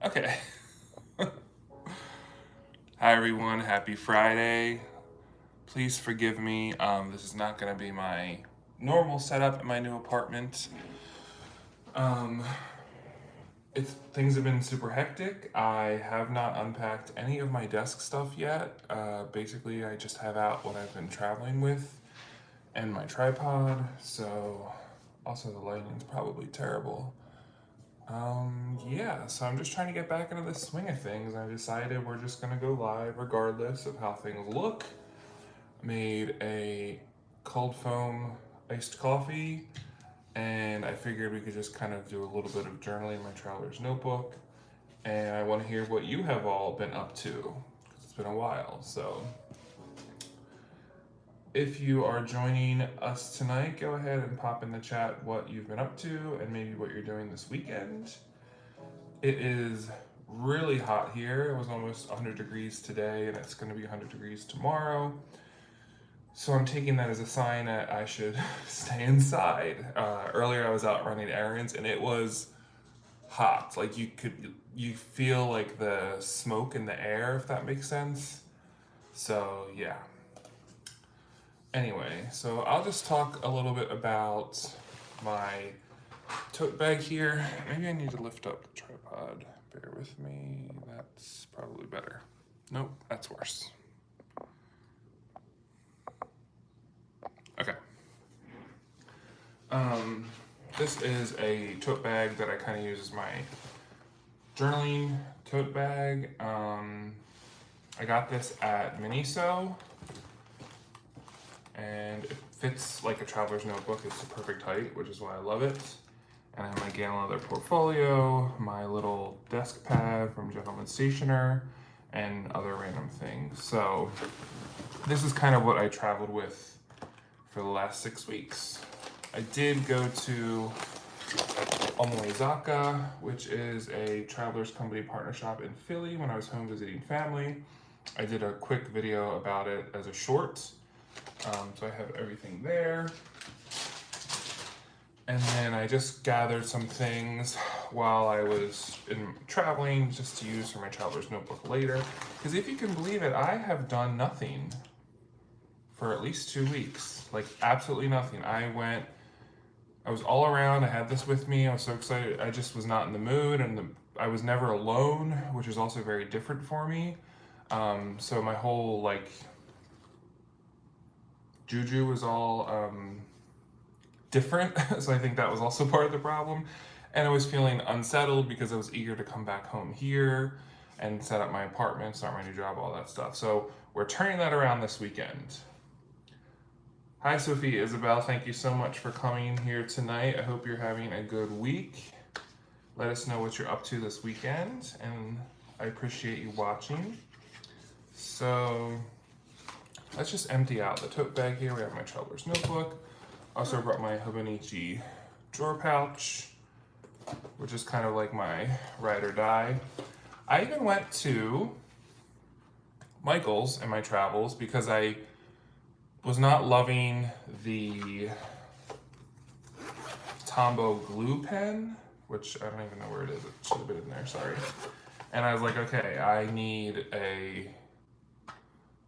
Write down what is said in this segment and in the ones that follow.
Okay. Hi everyone, happy Friday. Please forgive me. This is not going to be my normal setup in my new apartment. Um, things have been super hectic. I have not unpacked any of my desk stuff yet. Basically, I just have out what I've been traveling with and my tripod. So, also the lighting's probably terrible. Yeah, so I'm just trying to get back into the swing of things. I decided we're just gonna go live regardless of how things look. Made a cold foam iced coffee, and I figured we could just kind of do a little bit of journaling in my traveler's notebook. And I want to hear what you have all been up to, 'cause it's been a while. So if you are joining us tonight, go ahead and pop in the chat what you've been up to and maybe what you're doing this weekend. It is really hot here. It was almost 100 degrees today, and it's going to be 100 degrees tomorrow. So I'm taking that as a sign that I should stay inside. Earlier, I was out running errands, and it was hot. Like you feel like the smoke in the air, if that makes sense. So yeah. Anyway, so I'll just talk a little bit about my tote bag here. Maybe I need to lift up the tripod. Bear with me. That's probably better. Nope, that's worse. Okay. This is a tote bag that I kind of use as my journaling tote bag. I got this at Miniso, and it fits like a traveler's notebook. It's the perfect height, which is why I love it. And I have my Galen leather portfolio, my little desk pad from Gentleman Stationer, and other random things. So this is kind of what I traveled with for the last 6 weeks. I did go to Omoizaka, which is a Travelers Company partner shop in Philly when I was home visiting family. I did a quick video about it as a short. So I have everything there. And then I just gathered some things while I was traveling just to use for my traveler's notebook later. Because if you can believe it, I have done nothing for at least 2 weeks. Like absolutely nothing. I was all around. I had this with me. I was so excited. I just was not in the mood, and I was never alone, which is also very different for me. So my whole like juju was all different. So I think that was also part of the problem. And I was feeling unsettled because I was eager to come back home here and set up my apartment, start my new job, all that stuff. So we're turning that around this weekend. Hi, Sophie, Isabel. Thank you so much for coming here tonight. I hope you're having a good week. Let us know what you're up to this weekend, and I appreciate you watching. So let's just empty out the tote bag here. We have my traveler's notebook. Also brought my Hobonichi drawer pouch, which is kind of like my ride or die. I even went to Michael's in my travels because I was not loving the Tombow glue pen, which I don't even know where it is. It should have been in there, sorry. And I was like, okay, I need a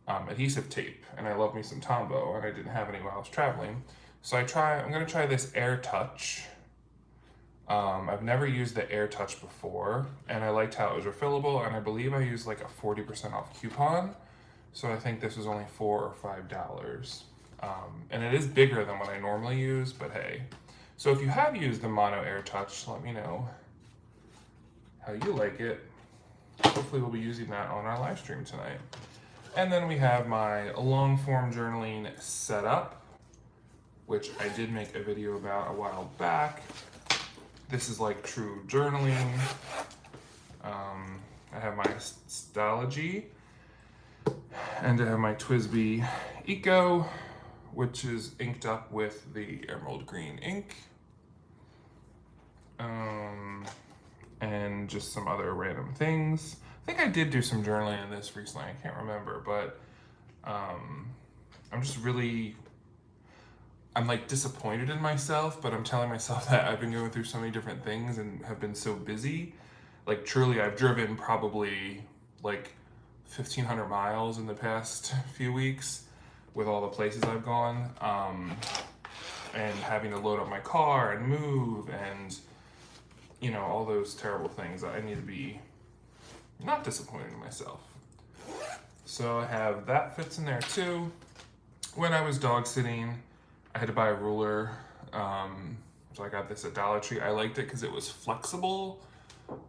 adhesive tape, and I love me some Tombow, and I didn't have any while I was traveling. So I'm gonna try this Air Touch. I've never used the Air Touch before, and I liked how it was refillable, and I believe I used like a 40% off coupon. So I think this was only $4 or $5. And it is bigger than what I normally use, but hey. So if you have used the Mono Air Touch, let me know how you like it. Hopefully we'll be using that on our live stream tonight. And then we have my long form journaling setup, which I did make a video about a while back. This is like true journaling. I have my Stalogy, and I have my TWSBI Eco, which is inked up with the emerald green ink. And just some other random things. I think I did do some journaling in this recently, I can't remember, but I'm just really, I'm like disappointed in myself, but I'm telling myself that I've been going through so many different things and have been so busy Like truly, I've driven probably like 1,500 miles in the past few weeks with all the places I've gone, and having to load up my car and move and, you know, all those terrible things. I need to be not disappointed in myself. So I have that fits in there too. When I was dog sitting, I had to buy a ruler. So I got this at Dollar Tree. I liked it because it was flexible.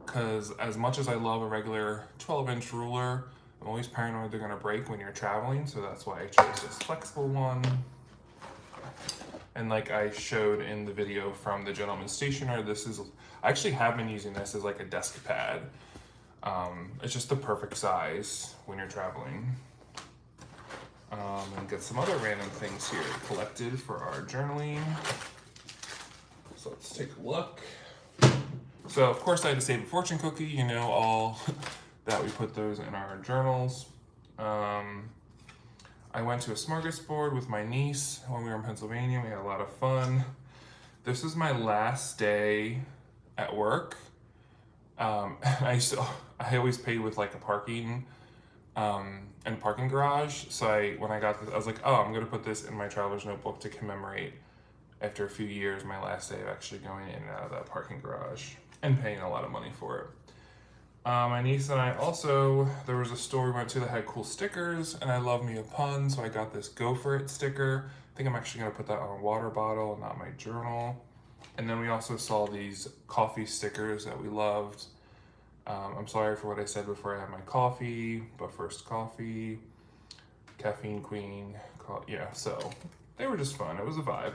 Because as much as I love a regular 12-inch ruler, I'm always paranoid they're gonna break when you're traveling. So that's why I chose this flexible one. And like I showed in the video from the Gentleman Stationer, I actually have been using this as like a desk pad. It's just the perfect size when you're traveling. And get some other random things here collected for our journaling. So let's take a look. So of course I had to save a fortune cookie, you know, all that we put those in our journals. I went to a smorgasbord with my niece when we were in Pennsylvania. We had a lot of fun. This is my last day at work. I always paid with like a parking garage. So when I got this, I was like, oh, I'm gonna put this in my traveler's notebook to commemorate after a few years, my last day of actually going in and out of that parking garage and paying a lot of money for it. My niece and I also, there was a store we went to that had cool stickers, and I love me a pun, so I got this Go For It sticker. I think I'm actually gonna put that on a water bottle, not my journal. And then we also saw these coffee stickers that we loved. I'm sorry for what I said before I had my coffee, but first coffee, caffeine queen, yeah, so they were just fun. It was a vibe.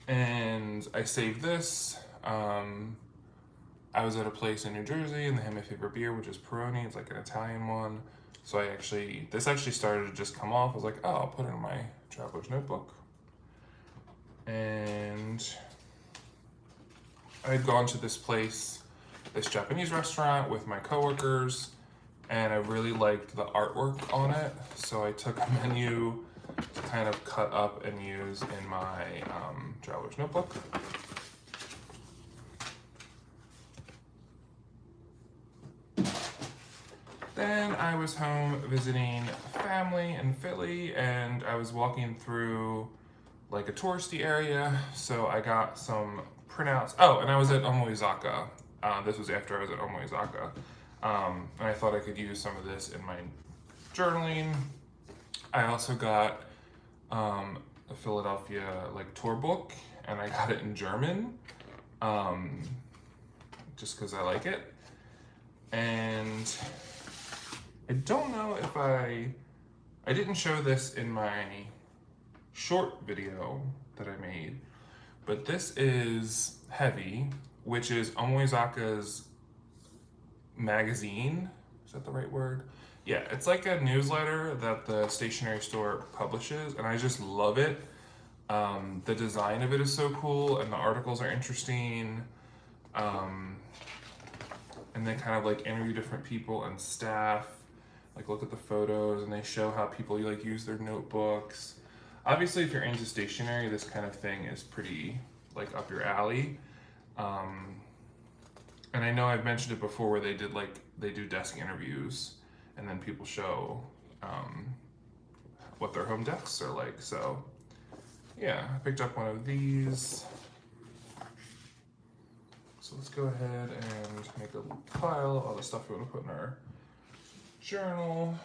And I saved this. I was at a place in New Jersey and they had my favorite beer, which is Peroni. It's like an Italian one. So this actually started to just come off. I was like, oh, I'll put it in my traveler's notebook. And I had gone to this Japanese restaurant with my coworkers, and I really liked the artwork on it. So I took a menu to kind of cut up and use in my traveler's notebook. Then I was home visiting family in Philly, and I was walking through like a touristy area, so I got some printouts. Oh, and I was at Omuyazaka. This was after I was at Omuyazaka. And I thought I could use some of this in my journaling. I also got a Philadelphia like tour book, and I got it in German, just because I like it. And I don't know if I didn't show this in my short video that I made, but this is Heavy, which is Omuyazaka's magazine. Is that the right word? Yeah, it's like a newsletter that the stationery store publishes, and I just love it. The design of it is so cool, and the articles are interesting. And they kind of like interview different people and staff, like look at the photos, and they show how people like use their notebooks. Obviously, if you're into stationery, this kind of thing is pretty like up your alley. And I know I've mentioned it before where they do desk interviews, and then people show what their home desks are like. So yeah, I picked up one of these. So let's go ahead and make a pile of all the stuff we want to put in our journal.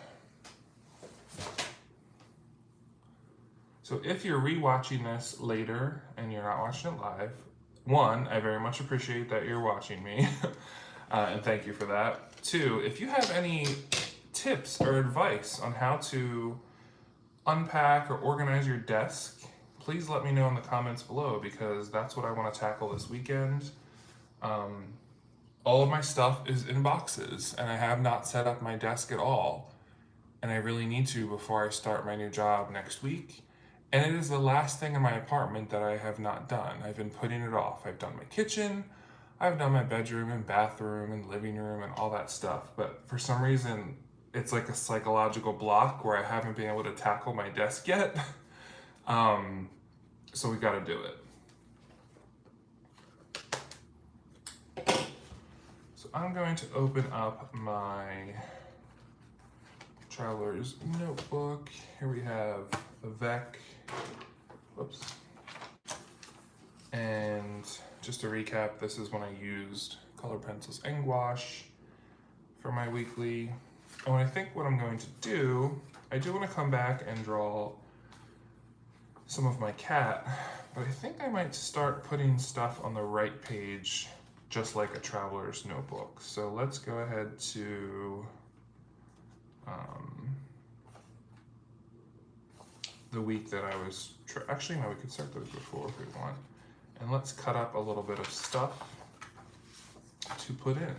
So if you're rewatching this later and you're not watching it live, one, I very much appreciate that you're watching me, and thank you for that. Two, if you have any tips or advice on how to unpack or organize your desk, please let me know in the comments below, because that's what I want to tackle this weekend. All of my stuff is in boxes, and I have not set up my desk at all, and I really need to before I start my new job next week. And it is the last thing in my apartment that I have not done. I've been putting it off. I've done my kitchen, I've done my bedroom and bathroom and living room and all that stuff, but for some reason it's like a psychological block where I haven't been able to tackle my desk yet. So we got to do it. So I'm going to open up my traveler's notebook. Here we have a VEC. Whoops. And just to recap, this is when I used color pencils and gouache for my weekly. And I think what I'm going to do, I do want to come back and draw some of my cat, but I think I might start putting stuff on the right page, just like a traveler's notebook. So let's go ahead to the week that I was, actually no, we could start the week before if we want. And let's cut up a little bit of stuff to put in.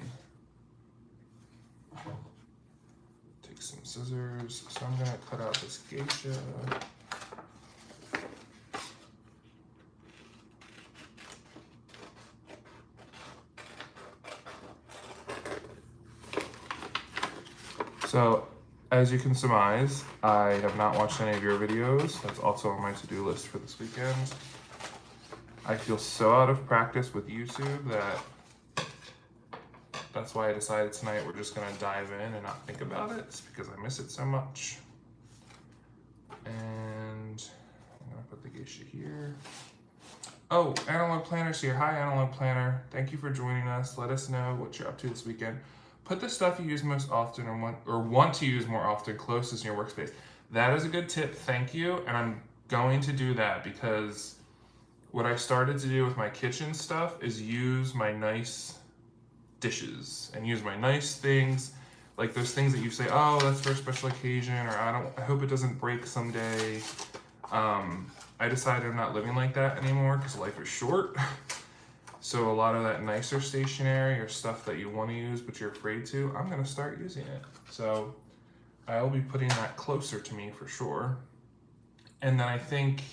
Take some scissors. So I'm gonna cut out this geisha. So, as you can surmise, I have not watched any of your videos. That's also on my to-do list for this weekend. I feel so out of practice with YouTube that's why I decided tonight we're just gonna dive in and not think about it. It's because I miss it so much. And I'm gonna put the geisha here. Oh, Analog Planner's here. Hi, Analog Planner. Thank you for joining us. Let us know what you're up to this weekend. Put the stuff you use most often or want to use more often closest in your workspace. That is a good tip, thank you. And I'm going to do that because what I started to do with my kitchen stuff is use my nice dishes and use my nice things, like those things that you say, oh, that's for a special occasion, or I hope it doesn't break someday. I decided I'm not living like that anymore because life is short. So a lot of that nicer stationery or stuff that you want to use but you're afraid to, I'm going to start using it. So I'll be putting that closer to me for sure. And then I think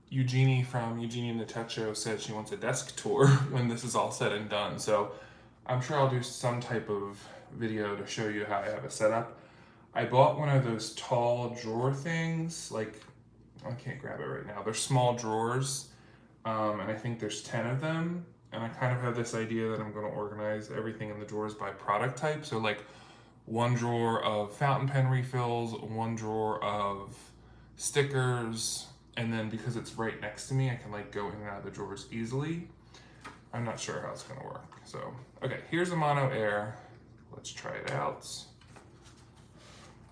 Eugenie from Eugenie and the Tech Show said she wants a desk tour when this is all said and done. So I'm sure I'll do some type of video to show you how I have it set up. I bought one of those tall drawer things, like, I can't grab it right now. They're small drawers. And I think there's 10 of them, and I kind of have this idea that I'm going to organize everything in the drawers by product type. So like one drawer of fountain pen refills, one drawer of stickers, and then because it's right next to me, I can like go in and out of the drawers easily. I'm not sure how it's going to work. So, okay, here's a Mono Air. Let's try it out.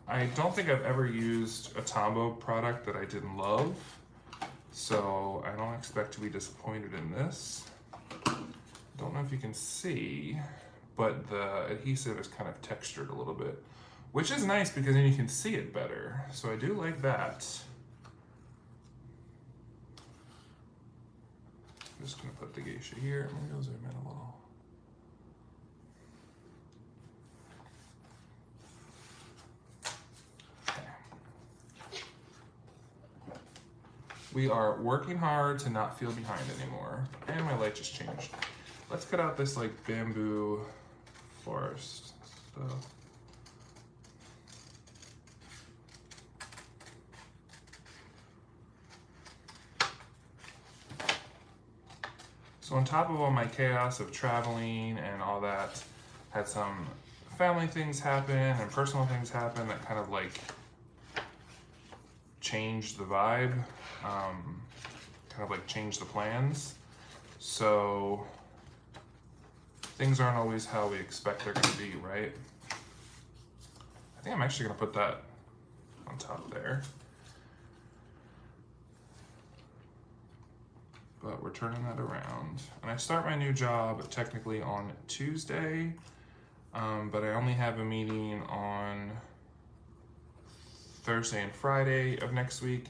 I don't think I've ever used a Tombow product that I didn't love. So I don't expect to be disappointed in this. Don't know if you can see, but the adhesive is kind of textured a little bit, which is nice because then you can see it better. So I do like that. I'm just gonna put the geisha here. Maybe I'll zoom in a little. We are working hard to not feel behind anymore. And my light just changed. Let's cut out this like bamboo forest stuff. So on top of all my chaos of traveling and all that, had some family things happen and personal things happen that kind of like changed the vibe. Kind of like change the plans. So things aren't always how we expect they're gonna be, right? I think I'm actually gonna put that on top there. But we're turning that around. And I start my new job technically on Tuesday, but I only have a meeting on Thursday and Friday of next week.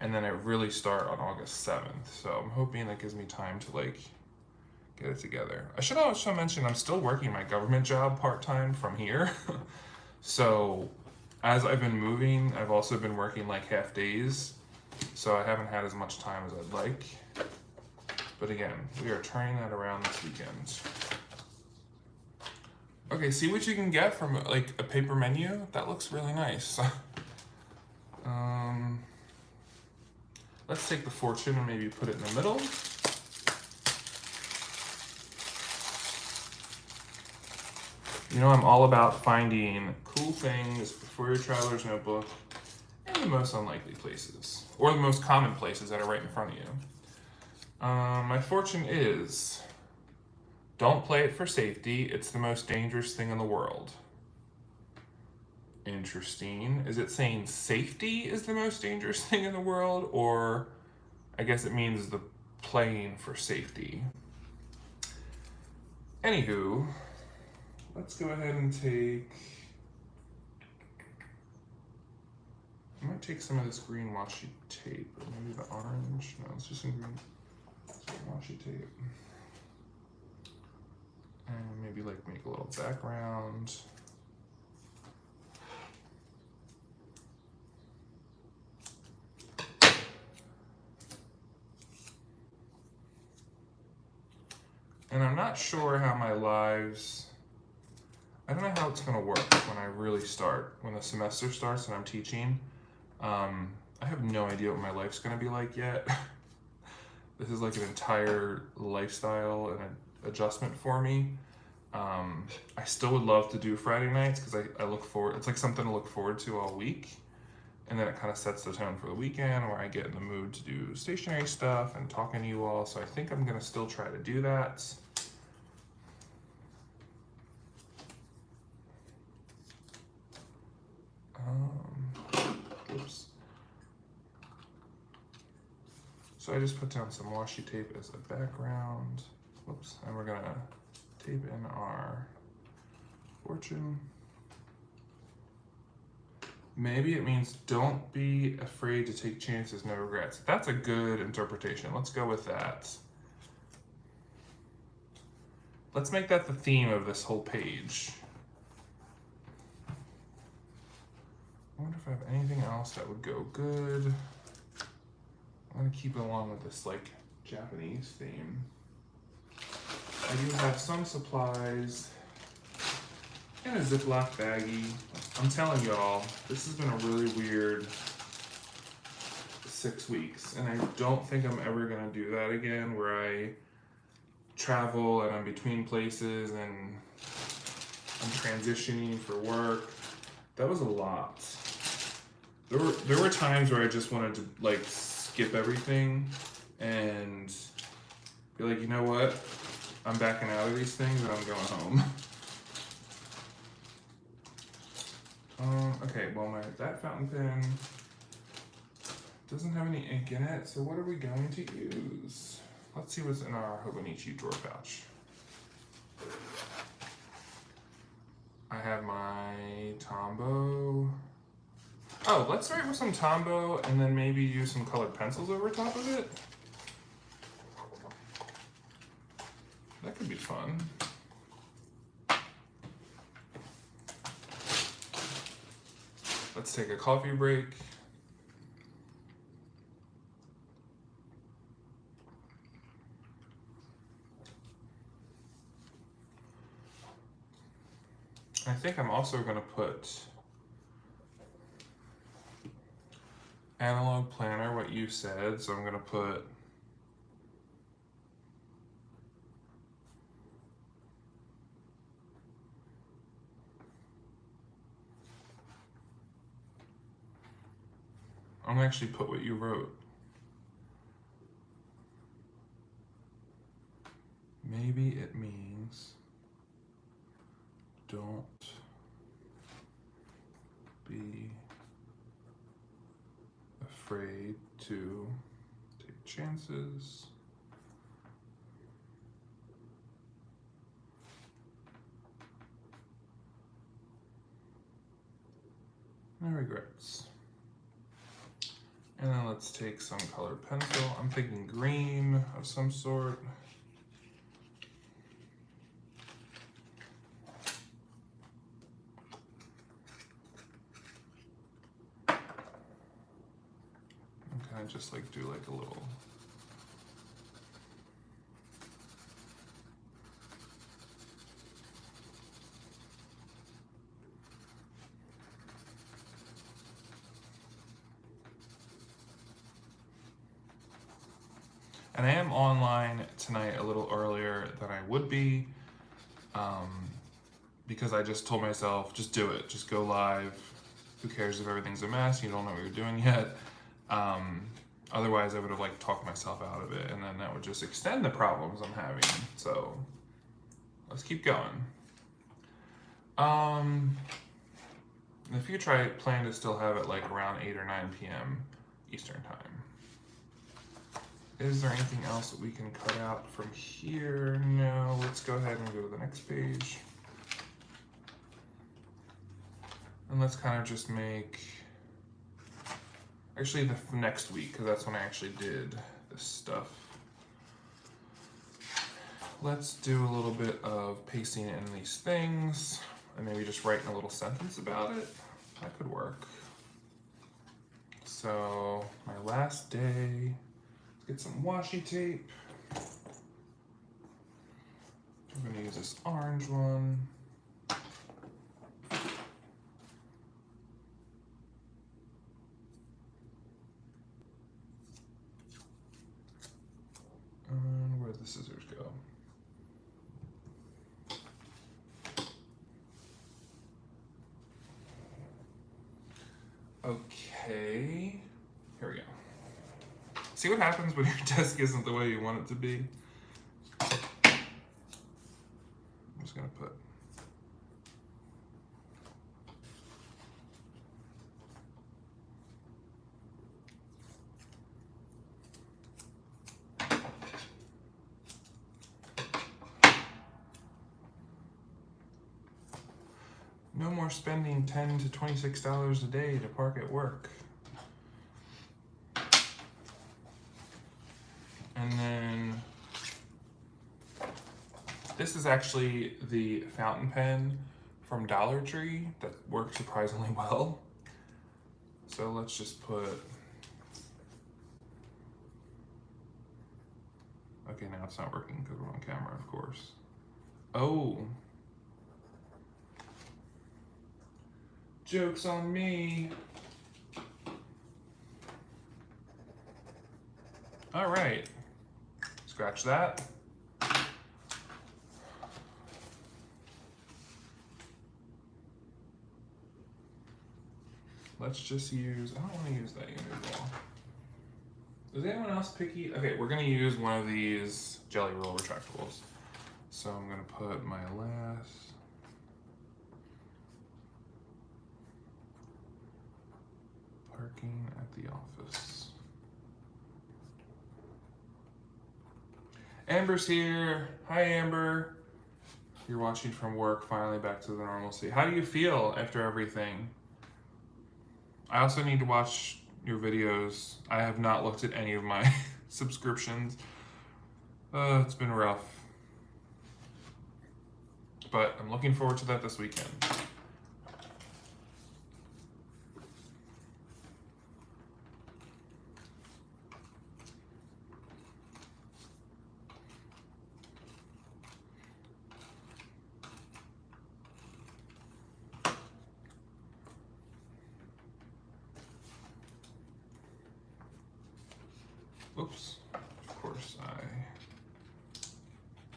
And then I really start on August 7th. So I'm hoping that gives me time to like get it together. I should also mention I'm still working my government job part-time from here. So as I've been moving, I've also been working like half days. So I haven't had as much time as I'd like. But again, we are turning that around this weekend. Okay, see what you can get from like a paper menu? That looks really nice. Let's take the fortune and maybe put it in the middle. You know, I'm all about finding cool things for your traveler's notebook in the most unlikely places, or the most common places that are right in front of you. My fortune is, don't play it for safety. It's the most dangerous thing in the world. Interesting. Is it saying safety is the most dangerous thing in the world, or I guess it means the playing for safety? Anywho, let's go ahead and take. I might take some of this green washi tape, or maybe the orange. No, it's just some green washi tape. And maybe like make a little background. And I'm not sure how my lives, I don't know how it's gonna work when I really start, when the semester starts and I'm teaching. I have no idea what my life's gonna be like yet. This is like an entire lifestyle and an adjustment for me. I still would love to do Friday nights because I look forward, it's like something to look forward to all week. And then it kind of sets the tone for the weekend where I get in the mood to do stationery stuff and talking to you all. So I think I'm gonna still try to do that. Oops. So I just put down some washi tape as a background. Whoops, and we're gonna tape in our fortune. Maybe it means don't be afraid to take chances, no regrets. That's a good interpretation. Let's go with that. Let's make that the theme of this whole page. I wonder if I have anything else that would go good. I'm gonna keep it along with this like Japanese theme. I do have some supplies in a Ziploc baggie. I'm telling y'all, this has been a really weird 6 weeks, and I don't think I'm ever gonna do that again where I travel and I'm between places and I'm transitioning for work. That was a lot. There were times where I just wanted to like skip everything and be like, you know what? I'm backing out of these things and I'm going home. Okay, well that fountain pen doesn't have any ink in it, so what are we going to use? Let's see what's in our Hobonichi drawer pouch. I have my Tombow. Oh, let's start with some Tombow and then maybe use some colored pencils over top of it. That could be fun. Let's take a coffee break. I think I'm also going to put analog planner, what you said, so I'm going to put I'm gonna actually put what you wrote. Maybe it means don't be afraid to take chances. No regrets. And then let's take some colored pencil. I'm thinking green of some sort. I'm kind of just like do like a little. And I am on online tonight a little earlier than I would be. because I just told myself, just do it, just go live. Who cares if everything's a mess? You don't know what you're doing yet. Otherwise, I would have like talked myself out of it, and then that would just extend the problems I'm having. So let's keep going. In the future, I plan to still have it like around 8 or 9 p.m. Eastern time. Is there anything else that we can cut out from here? No, let's go ahead and go to the next page. And let's kind of just make, actually the next week, because that's when I actually did this stuff. Let's do a little bit of pasting in these things, and maybe just writing a little sentence about it. That could work. So, my last day, let's get some washi tape. I'm gonna use this orange one. And where'd the scissors go? Okay, here we go. See what happens when your desk isn't the way you want it to be? I'm just gonna put no more spending $10 to $26 a day to park at work. And then this is actually the fountain pen from Dollar Tree that works surprisingly well. So let's just put, okay, now it's not working because we're on camera, of course. Oh. Joke's on me. All right, scratch that. Let's just use, I don't want to use that unit at all. Is anyone else picky? Okay, we're gonna use one of these Jelly Roll retractables. So I'm gonna put my last, parking at the office. Amber's here. Hi, Amber. You're watching from work, finally back to the normalcy. How do you feel after everything? I also need to watch your videos. I have not looked at any of my subscriptions. It's been rough. But I'm looking forward to that this weekend. Oops, of course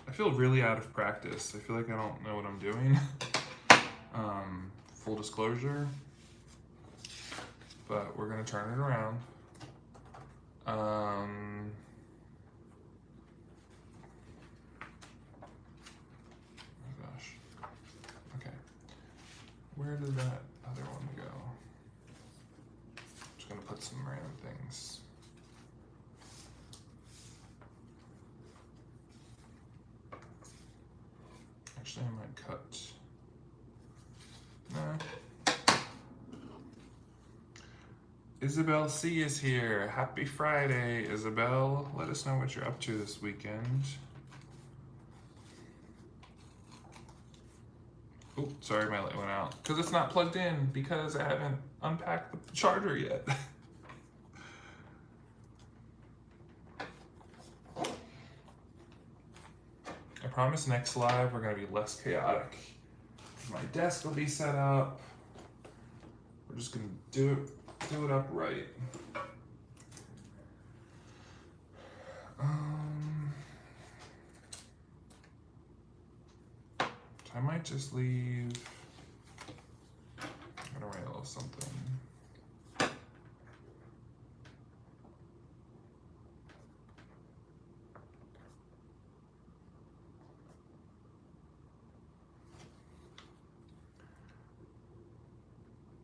I feel really out of practice. I feel like I don't know what I'm doing. Full disclosure, but we're gonna turn it around. Oh gosh, okay. Where did that other one go? Just gonna put some random things. Actually, I might cut. Nah. Isabel C is here. Happy Friday, Isabel. Let us know what you're up to this weekend. Oh, sorry, my light went out. Because it's not plugged in, because I haven't unpacked the charger yet. I promise next live we're gonna be less chaotic. My desk will be set up. We're just gonna do it upright. I might just leave. I'm gonna write a little something.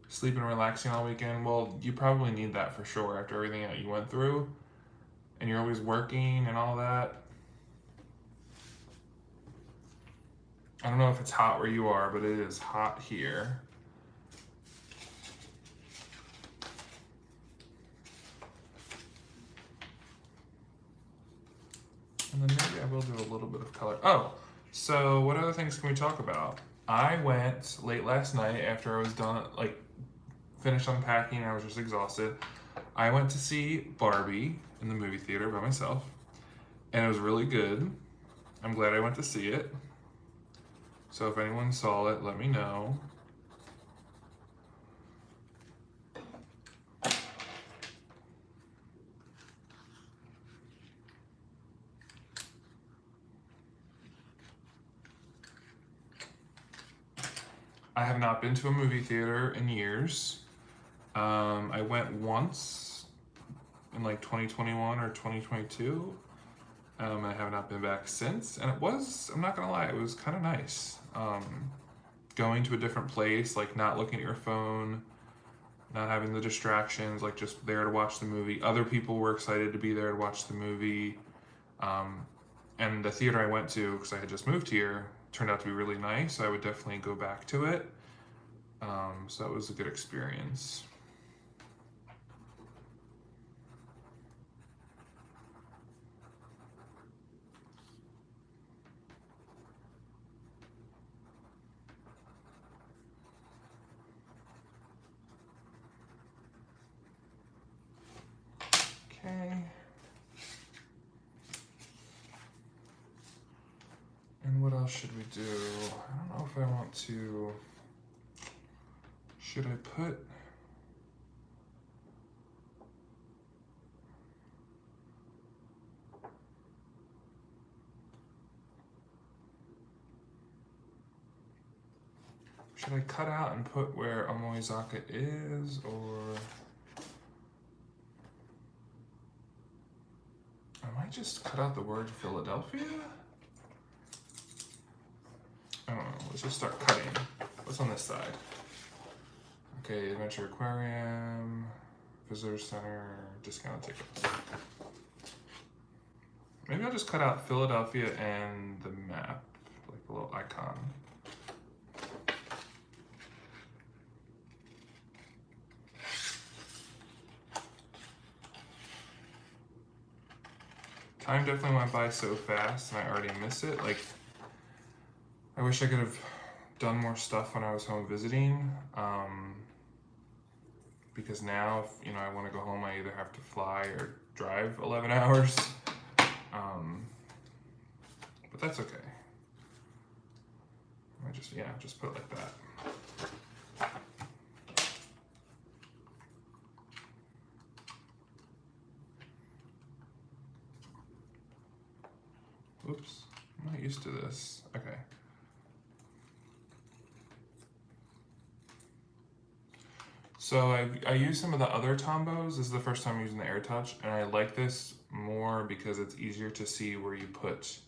Sleeping and relaxing all weekend. Well, you probably need that for sure after everything that you went through. And you're always working and all that. I don't know if it's hot where you are, but it is hot here. And then maybe I will do a little bit of color. Oh, so what other things can we talk about? I went late last night after I was done, like, finished unpacking. I was just exhausted. I went to see Barbie in the movie theater by myself, and it was really good. I'm glad I went to see it. So if anyone saw it, let me know. I have not been to a movie theater in years. I went once in like 2021 or 2022. I have not been back since, and it was, I'm not gonna lie, it was kind of nice. Going to a different place, like not looking at your phone, not having the distractions, like just there to watch the movie. Other people were excited to be there to watch the movie. And the theater I went to, because I had just moved here, turned out to be really nice. So I would definitely go back to it. So that was a good experience. Okay. And what else should we do? I don't know if I want to. Should I put. Should I cut out and put where Amoizaka is, or. I might just cut out the word Philadelphia? I don't know, let's just start cutting. What's on this side? Okay, Adventure Aquarium, Visitor Center, discount tickets. Maybe I'll just cut out Philadelphia and the map, like a little icon. Time definitely went by so fast and I already miss it. Like, I wish I could have done more stuff when I was home visiting. Because now, if I want to go home, I either have to fly or drive 11 hours. But that's okay. I just put it like that. Oops, I'm not used to this. Okay. So I used some of the other Tombos. This is the first time I'm using the AirTouch, and I like this more because it's easier to see where you put.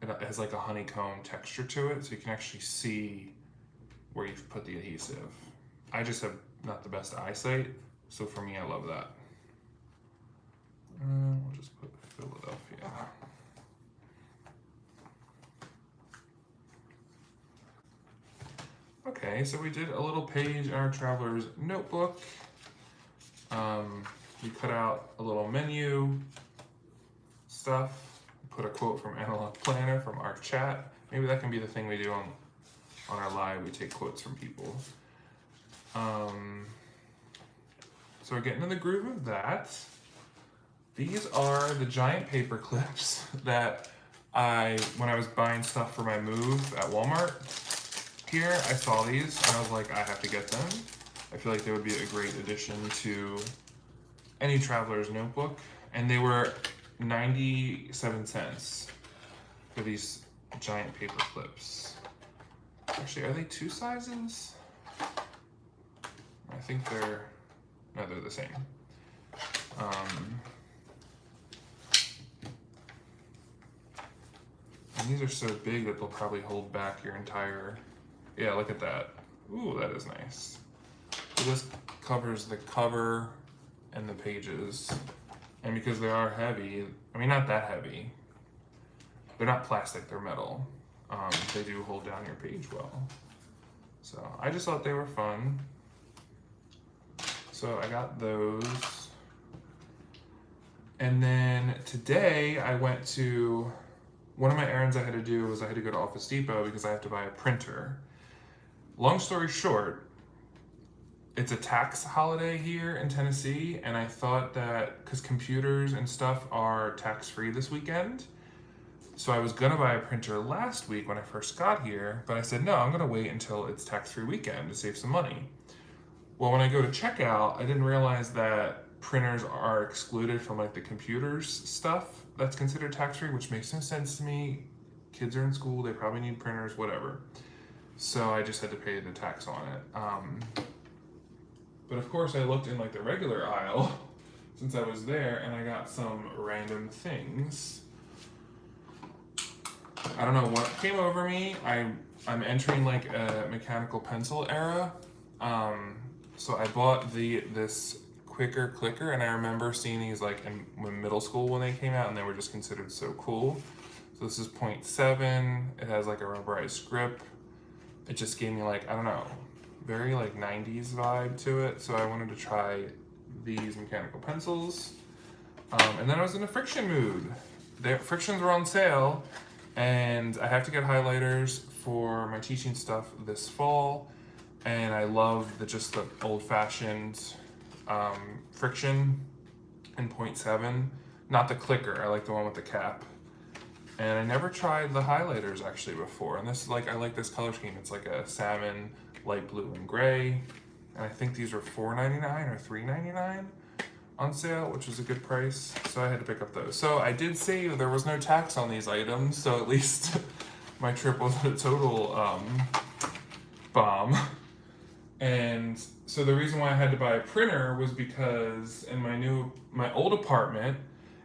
It has like a honeycomb texture to it, so you can actually see where you've put the adhesive. I just have not the best eyesight, so for me, I love that. We'll just put Philadelphia. Okay, so we did a little page in our traveler's notebook. We cut out a little menu stuff, put a quote from Analog Planner from our chat. Maybe that can be the thing we do on our live, we take quotes from people. So we're getting in the groove of that. These are the giant paper clips that when I was buying stuff for my move at Walmart here, I saw these and I was like, I have to get them. I feel like they would be a great addition to any traveler's notebook. And they were 97 cents for these giant paper clips. Actually, are they 2 sizes? I think they're the same. And these are so big that they'll probably hold back your entire, yeah, look at that. Ooh, that is nice. So this covers the cover and the pages. And because they are heavy, I mean, not that heavy. They're not plastic, they're metal. They do hold down your page well. So I just thought they were fun. So I got those. And then today I went to, one of my errands I had to do was I had to go to Office Depot because I have to buy a printer. Long story short, it's a tax holiday here in Tennessee, and I thought that, because computers and stuff are tax-free this weekend, so I was gonna buy a printer last week when I first got here, but I said, no, I'm gonna wait until it's tax-free weekend to save some money. Well, when I go to checkout, I didn't realize that printers are excluded from like the computers stuff that's considered tax-free, which makes no sense to me. Kids are in school, they probably need printers, whatever. So I just had to pay the tax on it. But of course I looked in like the regular aisle since I was there, and I got some random things. I don't know what came over me. I'm entering like a mechanical pencil era. So I bought this quicker clicker, and I remember seeing these like in middle school when they came out, and they were just considered so cool. So this is 0.7. It has like a rubberized grip. It just gave me like, I don't know, very like 90s vibe to it. So I wanted to try these mechanical pencils. And then I was in a FriXion mood. FriXions were on sale, and I have to get highlighters for my teaching stuff this fall. And I love just the old-fashioned FriXion in 0.7. Not the clicker, I like the one with the cap. And I never tried the highlighters actually before. And this is like, I like this color scheme. It's like a salmon, light blue, and gray. And I think these were $4.99 or $3.99 on sale, which was a good price. So I had to pick up those. So I did save, there was no tax on these items. So at least my trip wasn't a total bomb. And so the reason why I had to buy a printer was because in my old apartment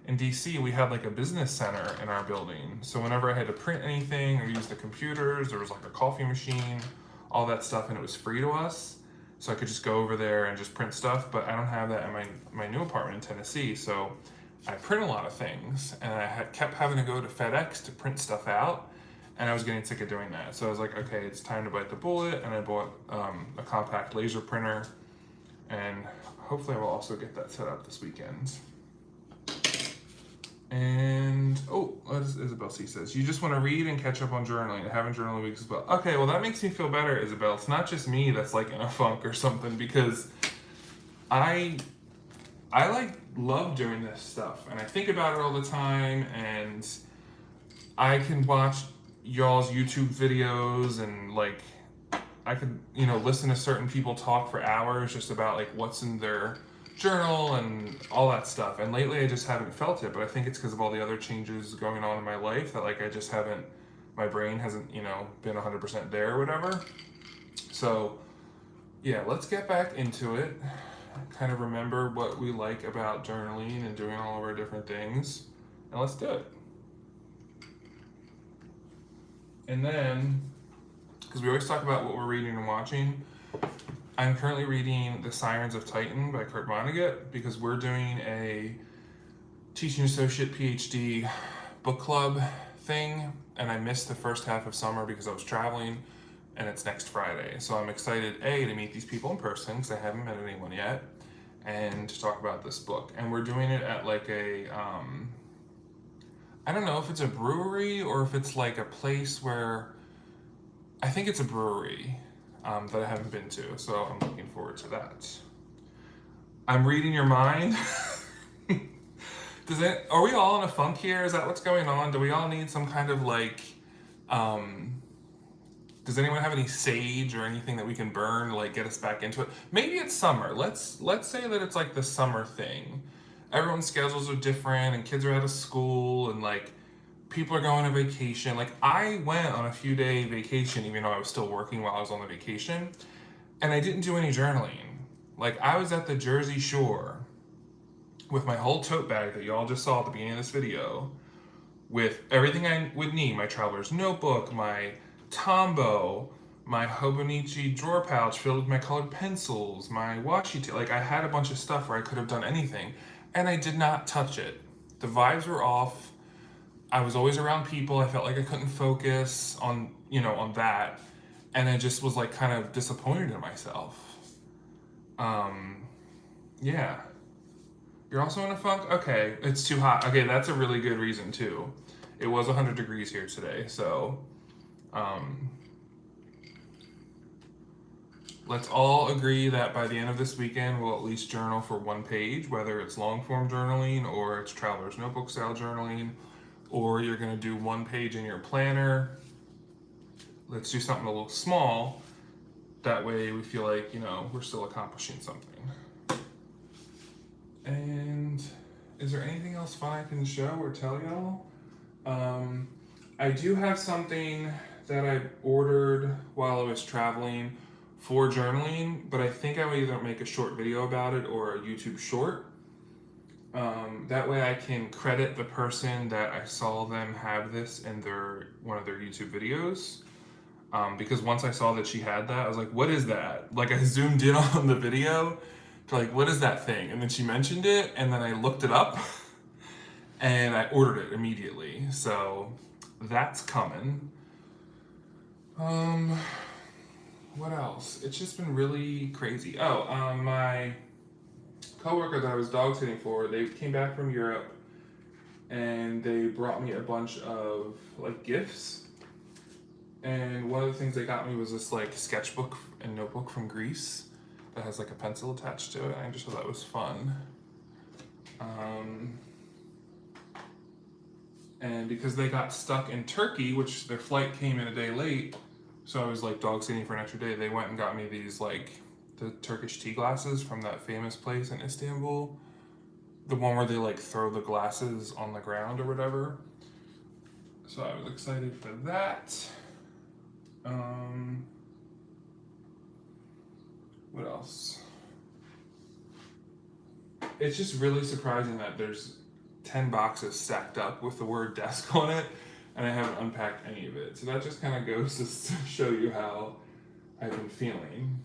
in DC, we had like a business center in our building. So whenever I had to print anything or use the computers, there was like a coffee machine, all that stuff, and it was free to us. So I could just go over there and just print stuff, but I don't have that in my new apartment in Tennessee. So I print a lot of things, and I kept having to go to FedEx to print stuff out. And I was getting sick of doing that. So I was like, okay, it's time to bite the bullet. And I bought a compact laser printer. And hopefully I will also get that set up this weekend. And, oh, what does Isabel C says? You just want to read and catch up on journaling. I haven't journaled in weeks as well. Okay, well that makes me feel better, Isabel. It's not just me that's like in a funk or something, because I like love doing this stuff. And I think about it all the time, and I can watch y'all's YouTube videos, and like I could, listen to certain people talk for hours just about like what's in their journal and all that stuff. And lately I just haven't felt it, but I think it's because of all the other changes going on in my life that like I just haven't, my brain hasn't, been 100% there or whatever. So yeah, let's get back into it. Kind of remember what we like about journaling and doing all of our different things, and let's do it. And then, because we always talk about what we're reading and watching, I'm currently reading The Sirens of Titan by Kurt Vonnegut, because we're doing a teaching associate PhD book club thing, and I missed the first half of summer because I was traveling, and it's next Friday. So I'm excited, A, to meet these people in person, because I haven't met anyone yet, and to talk about this book. And we're doing it at like a, I don't know if it's a brewery or if it's like a place where, I think it's a brewery that I haven't been to, so I'm looking forward to that. I'm reading your mind. Are we all in a funk here? Is that what's going on? Do we all need some kind of like, does anyone have any sage or anything that we can burn to like get us back into it? Maybe it's summer. Let's say that it's like the summer thing. Everyone's schedules are different, and kids are out of school, and like people are going on vacation. Like, I went on a few day vacation, even though I was still working while I was on the vacation, and I didn't do any journaling. Like, I was at the Jersey Shore with my whole tote bag that y'all just saw at the beginning of this video, with everything I would need, my traveler's notebook, my Tombow, my Hobonichi drawer pouch filled with my colored pencils, my washi tape. Like, I had a bunch of stuff where I could have done anything, and I did not touch it. The vibes were off. I was always around people. I felt like I couldn't focus on, on that. And I just was like kind of disappointed in myself. Yeah. You're also in a funk? Okay, it's too hot. Okay, that's a really good reason too. It was 100 degrees here today, so let's all agree that by the end of this weekend, we'll at least journal for one page, whether it's long form journaling or it's traveler's notebook style journaling, or you're gonna do one page in your planner. Let's do something a little small. That way we feel like, we're still accomplishing something. And is there anything else fun I can show or tell y'all? I do have something that I ordered while I was traveling for journaling, but I think I will either make a short video about it or a YouTube short. That way I can credit the person that I saw them have this in one of their YouTube videos. Because once I saw that she had that, I was like, what is that? Like, I zoomed in on the video to like, what is that thing? And then she mentioned it, and then I looked it up and I ordered it immediately. So that's coming. What else? It's just been really crazy. My coworker that I was dog sitting for, they came back from Europe and they brought me a bunch of like gifts. And one of the things they got me was this like sketchbook and notebook from Greece that has like a pencil attached to it. I just thought that was fun. And because they got stuck in Turkey, which their flight came in a day late, so I was like dog sitting for an extra day, they went and got me these like the Turkish tea glasses from that famous place in Istanbul. The one where they like throw the glasses on the ground or whatever. So I was excited for that. What else? It's just really surprising that there's 10 boxes stacked up with the word desk on it, and I haven't unpacked any of it. So that just kind of goes to show you how I've been feeling.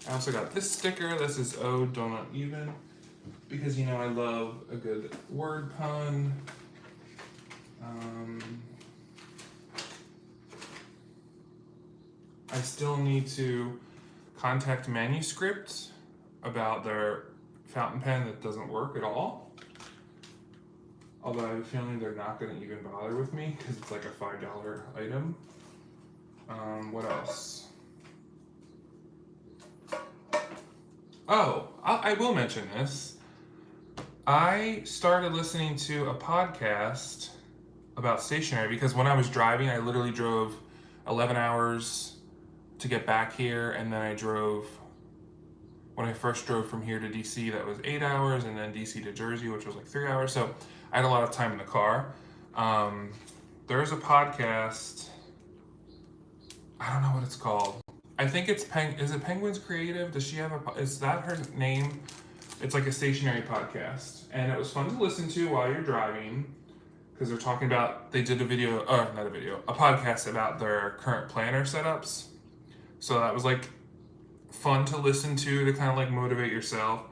I also got this sticker. This is "Oh, Donut Even," because I love a good word pun. I still need to contact Manuscript about their fountain pen that doesn't work at all. Although I have a feeling they're not going to even bother with me because it's like a $5 item. What else? Oh, I will mention this. I started listening to a podcast about stationery because when I was driving, I literally drove 11 hours to get back here, and then I drove, when I first drove from here to DC, that was 8 hours, and then DC to Jersey, which was like 3 hours, so I had a lot of time in the car. There's a podcast, I don't know what it's called. I think it's is it Penguins Creative? Does she have is that her name? It's like a stationery podcast, and it was fun to listen to while you're driving, because they're talking about, they did a podcast about their current planner setups. So that was like fun to listen to kind of like motivate yourself.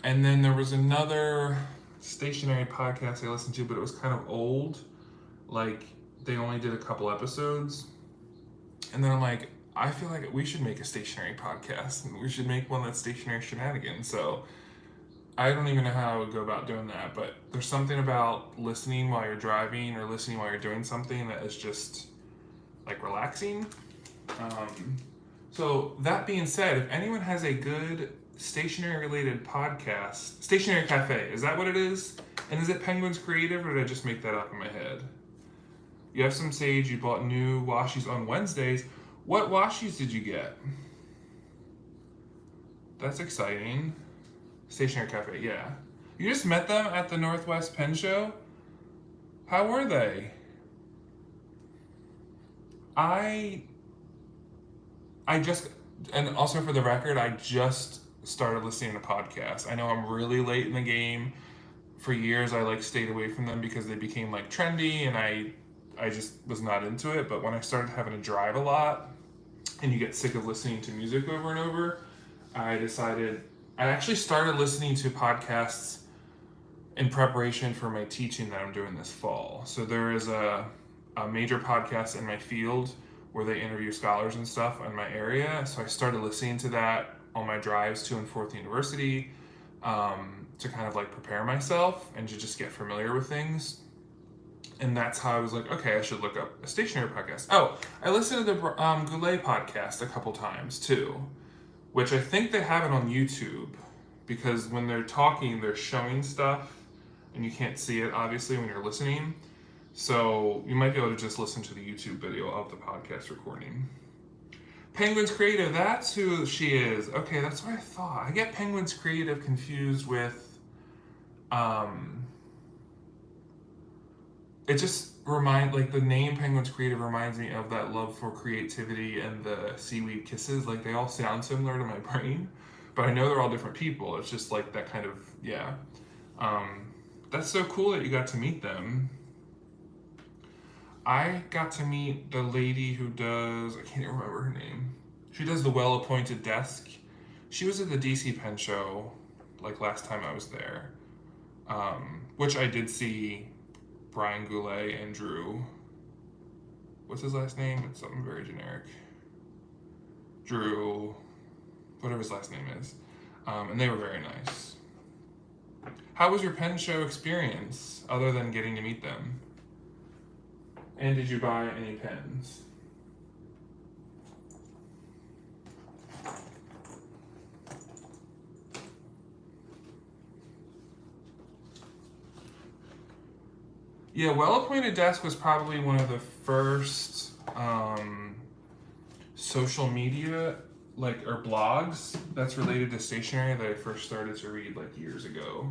And then there was another stationery podcast I listened to, but it was kind of old. Like they only did a couple episodes. And then I'm like, I feel like we should make a stationery podcast. We should make one that's stationery shenanigans. So I don't even know how I would go about doing that, but there's something about listening while you're driving or listening while you're doing something that is just like relaxing. So that being said, if anyone has a good stationery related podcast, Stationery Cafe, is that what it is? And is it Penguins Creative, or did I just make that up in my head? You have some sage, you bought new washies on Wednesdays. What washies did you get? That's exciting. Stationary Cafe, yeah. You just met them at the Northwest Pen Show? How were they? I just, and also for the record, I just started listening to podcasts. I know I'm really late in the game. For years, I like stayed away from them because they became like trendy, and I just was not into it. But when I started having to drive a lot, and you get sick of listening to music over and over, I decided I actually started listening to podcasts in preparation for my teaching that I'm doing this fall. So there is a major podcast in my field where they interview scholars and stuff in my area. So I started listening to that on my drives to and forth the university, to kind of like prepare myself and to just get familiar with things. And that's how I was like, okay, I should look up a stationary podcast. Oh, I listened to the Goulet podcast a couple times too, which I think they have it on YouTube, because when they're talking, they're showing stuff and you can't see it obviously when you're listening. So you might be able to just listen to the YouTube video of the podcast recording. Penguins Creative, that's who she is. Okay, that's what I thought. I get Penguins Creative confused with, it just like the name Penguins Creative reminds me of that Love for Creativity and the Seaweed Kisses. Like they all sound similar to my brain, but I know they're all different people. It's just like that kind of, yeah. That's so cool that you got to meet them. I got to meet the lady who does, I can't even remember her name. She does the Well-Appointed Desk. She was at the DC Pen Show like last time I was there, which I did see Brian Goulet and Drew. What's his last name? It's something very generic. Drew, whatever his last name is. And they were very nice. How was your pen show experience other than getting to meet them? And did you buy any pens? Yeah, Well-Appointed Desk was probably one of the first social media or blogs that's related to stationery that I first started to read like years ago.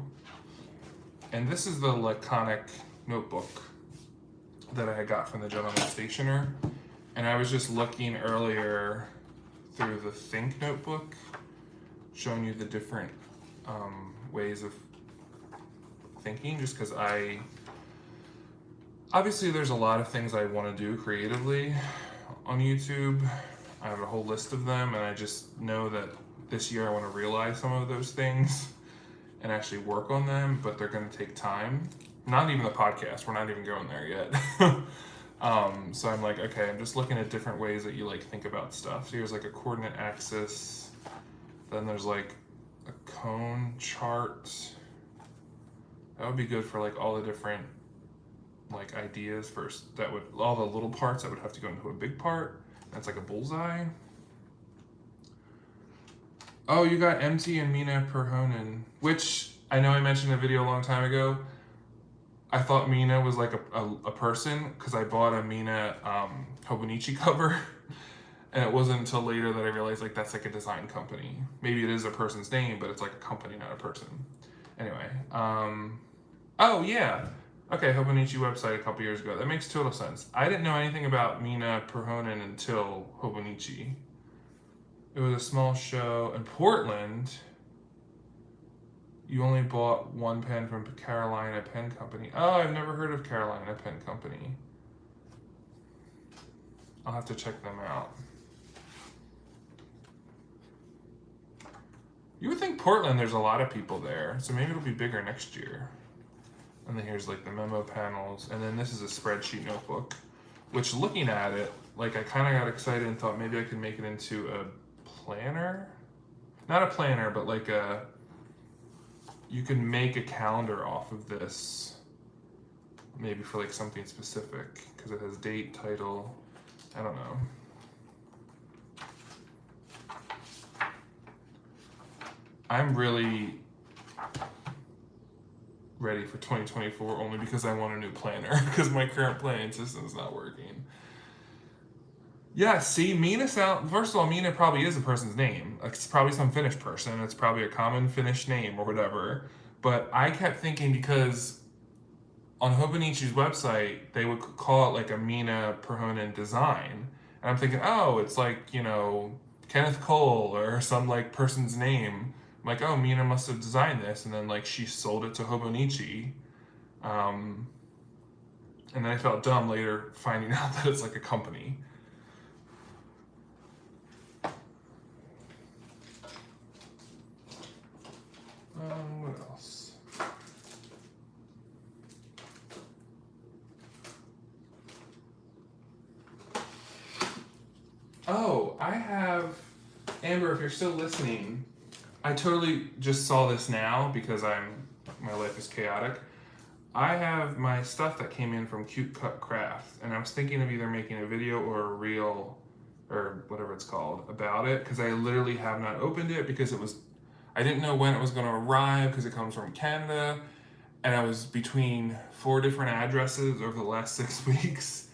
And this is the laconic notebook that I had got from the gentleman stationer. And I was just looking earlier through the Think notebook, showing you the different ways of thinking, just because obviously there's a lot of things I want to do creatively on YouTube. I have a whole list of them, and I just know that this year I want to realize some of those things and actually work on them, but they're going to take time. Not even the podcast, we're not even going there yet. So I'm like, okay, I'm just looking at different ways that you like think about stuff. So here's like a coordinate axis, then there's like a cone chart. That would be good for like all the different like ideas first. That would, all the little parts that would have to go into a big part. That's like a bullseye. Oh, you got MT and Mina Perhonen, which I know I mentioned in a video a long time ago. I thought Mina was like a person because I bought a Mina Hobonichi cover, and it wasn't until later that I realized like that's like a design company. Maybe it is a person's name, but it's like a company, not a person. Anyway, oh yeah, okay, Hobonichi website a couple years ago. That makes total sense. I didn't know anything about Mina Perhonen until Hobonichi. It was a small show in Portland. You only bought one pen from Carolina Pen Company. Oh, I've never heard of Carolina Pen Company. I'll have to check them out. You would think Portland, there's a lot of people there, so maybe it'll be bigger next year. And then here's like the memo panels, and then this is a spreadsheet notebook, which looking at it, like I kind of got excited and thought maybe I could make it into a planner. Not a planner, but like you can make a calendar off of this, maybe for like something specific, because it has date, title, I don't know. I'm really ready for 2024 only because I want a new planner, because my current planning system is not working. Yeah, see, Mina sound. First of all, Mina probably is a person's name. Like, it's probably some Finnish person. It's probably a common Finnish name or whatever. But I kept thinking because on Hobonichi's website, they would call it like a Mina Perhonen design. And I'm thinking, oh, it's like, Kenneth Cole or some like person's name. I'm like, oh, Mina must have designed this. And then like she sold it to Hobonichi. Um, and then I felt dumb later finding out that it's like a company. What else? Oh, I have Amber. If you're still listening, I totally just saw this now because my life is chaotic. I have my stuff that came in from Cute Cut Craft, and I was thinking of either making a video or a reel, or whatever it's called, about it because I literally have not opened it because I didn't know when it was going to arrive because it comes from Canada, and I was between 4 different addresses over the last 6 weeks.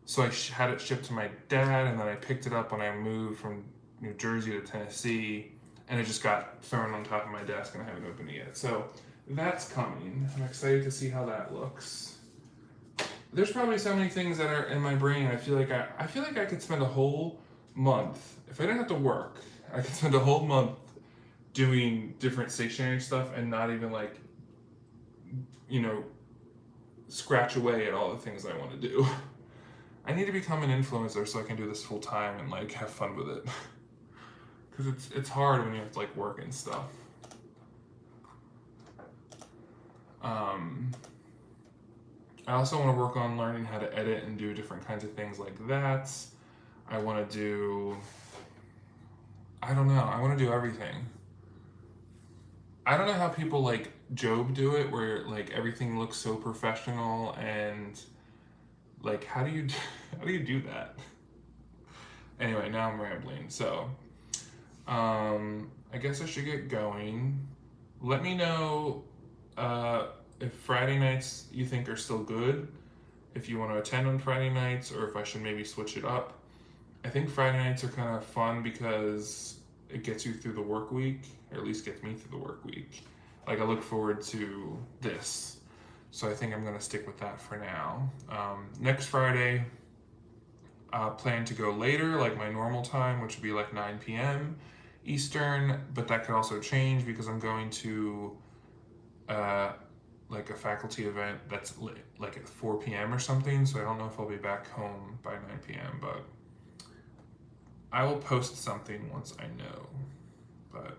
So I had it shipped to my dad, and then I picked it up when I moved from New Jersey to Tennessee, and it just got thrown on top of my desk, and I haven't opened it yet. So that's coming. I'm excited to see how that looks. There's probably so many things that are in my brain. I feel like I could spend a whole month if I didn't have to work. I could spend a whole month doing different stationery stuff and not even like, scratch away at all the things I want to do. I need to become an influencer so I can do this full time and like have fun with it. Because it's hard when you have to like work and stuff. I also want to work on learning how to edit and do different kinds of things like that. I want to do, I don't know, I want to do everything. I don't know how people like Job do it, where like everything looks so professional and like how do you do that? Anyway, now I'm rambling. So, I guess I should get going. Let me know if Friday nights you think are still good, if you want to attend on Friday nights, or if I should maybe switch it up. I think Friday nights are kind of fun because it gets you through the work week, or at least gets me through the work week. Like I look forward to this. So I think I'm going to stick with that for now. Next Friday, plan to go later, like my normal time, which would be like 9 p.m. Eastern, but that could also change because I'm going to like a faculty event that's like at 4 p.m. or something, so I don't know if I'll be back home by 9 p.m., but I will post something once I know. But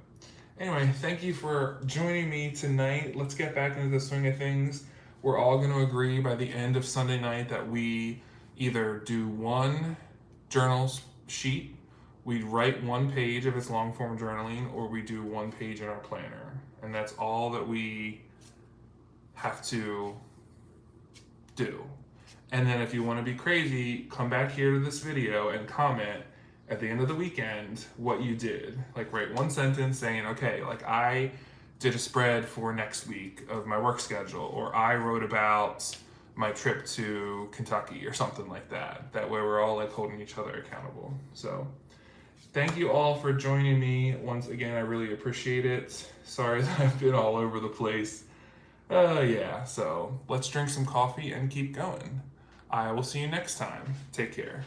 anyway, thank you for joining me tonight. Let's get back into the swing of things. We're all going to agree by the end of Sunday night that we either do one journal sheet, we write 1 page of its long form journaling, or we do 1 page in our planner. And that's all that we have to do. And then if you want to be crazy, come back here to this video and comment at the end of the weekend what you did. Like write 1 sentence saying, okay, like I did a spread for next week of my work schedule, or I wrote about my trip to Kentucky or something like that. That way we're all like holding each other accountable. So thank you all for joining me. Once again, I really appreciate it. Sorry that I've been all over the place. Yeah, so let's drink some coffee and keep going. I will see you next time. Take care.